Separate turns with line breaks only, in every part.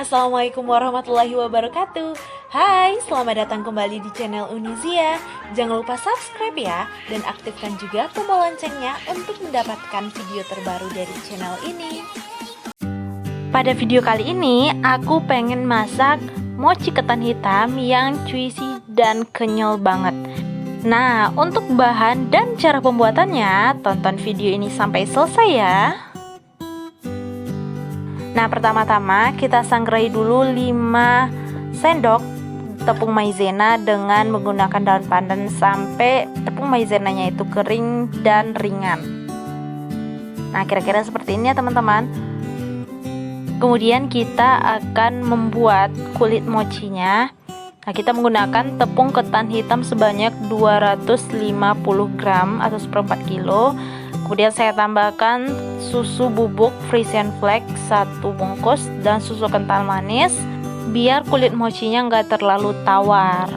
Assalamualaikum warahmatullahi wabarakatuh. Hai, selamat datang kembali di channel Unizia. Jangan lupa subscribe ya, dan aktifkan juga tombol loncengnya untuk mendapatkan video terbaru dari channel ini. Pada video kali ini, aku pengen masak mochi ketan hitam yang juicy dan kenyal banget. Nah, untuk bahan dan cara pembuatannya, tonton video ini sampai selesai ya. Nah, pertama-tama kita sangrai dulu 5 sendok tepung maizena dengan menggunakan daun pandan sampai tepung maizenanya itu kering dan ringan. Nah, kira-kira seperti ini ya teman-teman. Kemudian kita akan membuat kulit mochinya. Nah, kita menggunakan tepung ketan hitam sebanyak 250 gram atau 1/4 kilo. Kemudian saya tambahkan susu bubuk Frisian Flake 1 bungkus dan susu kental manis biar kulit mochinya nggak terlalu tawar.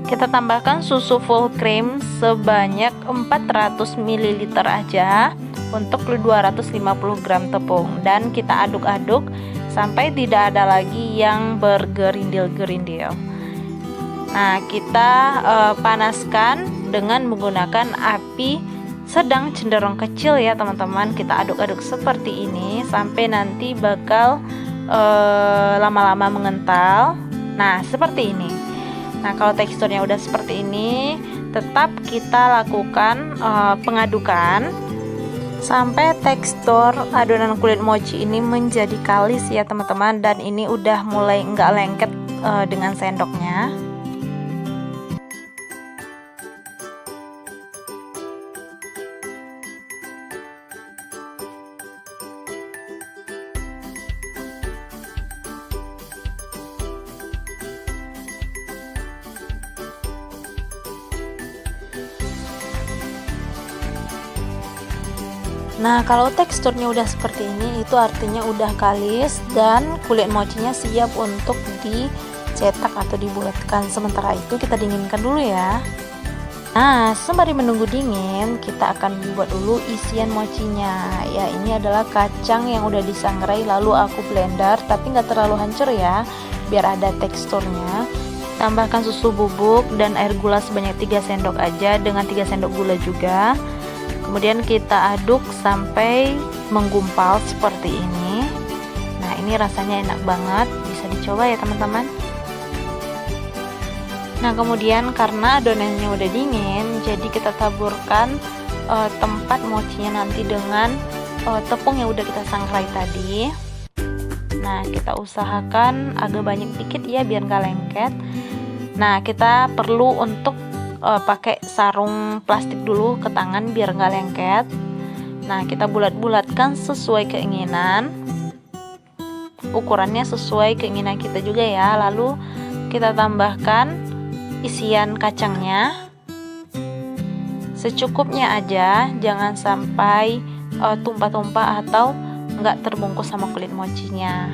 Kita tambahkan susu full cream sebanyak 400 ml aja untuk 250 gram tepung, dan kita aduk-aduk sampai tidak ada lagi yang bergerindil-gerindil. Nah, kita panaskan dengan menggunakan api sedang cenderung kecil ya teman-teman. Kita aduk-aduk seperti ini sampai nanti bakal lama-lama mengental. Nah, seperti ini. Nah, kalau teksturnya udah seperti ini, tetap kita lakukan pengadukan sampai tekstur adonan kulit mochi ini menjadi kalis ya teman-teman, dan ini udah mulai enggak lengket dengan sendoknya. Nah, kalau teksturnya udah seperti ini, itu artinya udah kalis dan kulit mochinya siap untuk dicetak atau dibuatkan. Sementara itu kita dinginkan dulu ya. Nah, sembari menunggu dingin, kita akan buat dulu isian mochinya. Ya, ini adalah kacang yang udah disangrai lalu aku blender, tapi nggak terlalu hancur ya, biar ada teksturnya. Tambahkan susu bubuk dan air gula sebanyak 3 sendok aja dengan 3 sendok gula juga. Kemudian kita aduk sampai menggumpal seperti ini. Nah, ini rasanya enak banget, bisa dicoba ya teman-teman. Nah, kemudian karena adonannya udah dingin, jadi kita taburkan tempat mochinya nanti dengan tepung yang udah kita sangrai tadi. Nah, kita usahakan agak banyak dikit ya biar nggak lengket. Nah, kita perlu untuk pakai sarung plastik dulu ke tangan biar nggak lengket. Nah, kita bulat-bulatkan sesuai keinginan, ukurannya sesuai keinginan kita juga ya. Lalu kita tambahkan isian kacangnya secukupnya aja, jangan sampai tumpah-tumpah atau nggak terbungkus sama kulit mochinya.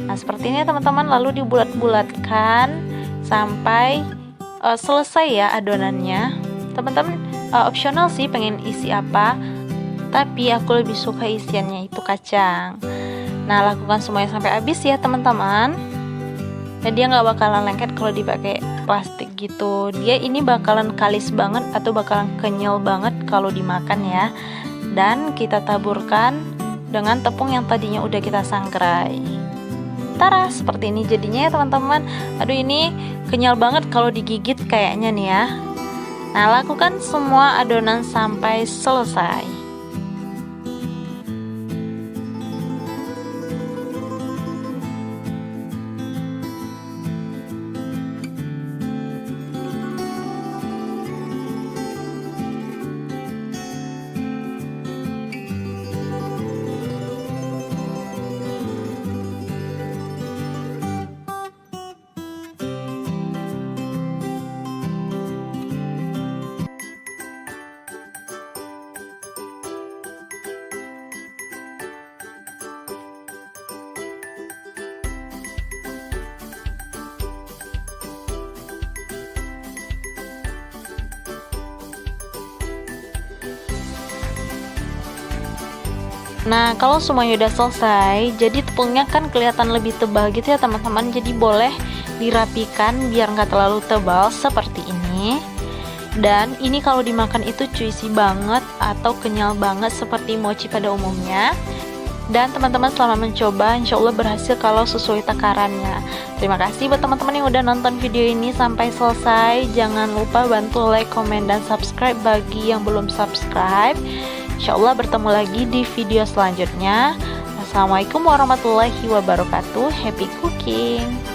Nah, seperti ini teman-teman, lalu dibulat-bulatkan sampai selesai ya adonannya. Teman-teman opsional sih pengen isi apa, tapi aku lebih suka isiannya itu kacang. Nah, lakukan semuanya sampai habis ya teman-teman. Dan dia nggak bakalan lengket kalau dipakai plastik gitu. Dia ini bakalan kalis banget atau bakalan kenyal banget kalau dimakan ya. Dan kita taburkan dengan tepung yang tadinya udah kita sangrai. Tara, seperti ini jadinya ya teman-teman. Aduh, ini kenyal banget kalau digigit kayaknya nih ya. Nah, lakukan semua adonan sampai selesai. Nah, kalau semuanya udah selesai, jadi tepungnya kan kelihatan lebih tebal gitu ya teman-teman. Jadi boleh dirapikan biar nggak terlalu tebal seperti ini. Dan ini kalau dimakan itu juicy banget atau kenyal banget seperti mochi pada umumnya. Dan teman-teman selama mencoba, insya Allah berhasil kalau sesuai takarannya. Terima kasih buat teman-teman yang udah nonton video ini sampai selesai. Jangan lupa bantu like, komen, dan subscribe bagi yang belum subscribe. Insya Allah bertemu lagi di video selanjutnya. Assalamualaikum warahmatullahi wabarakatuh. Happy cooking!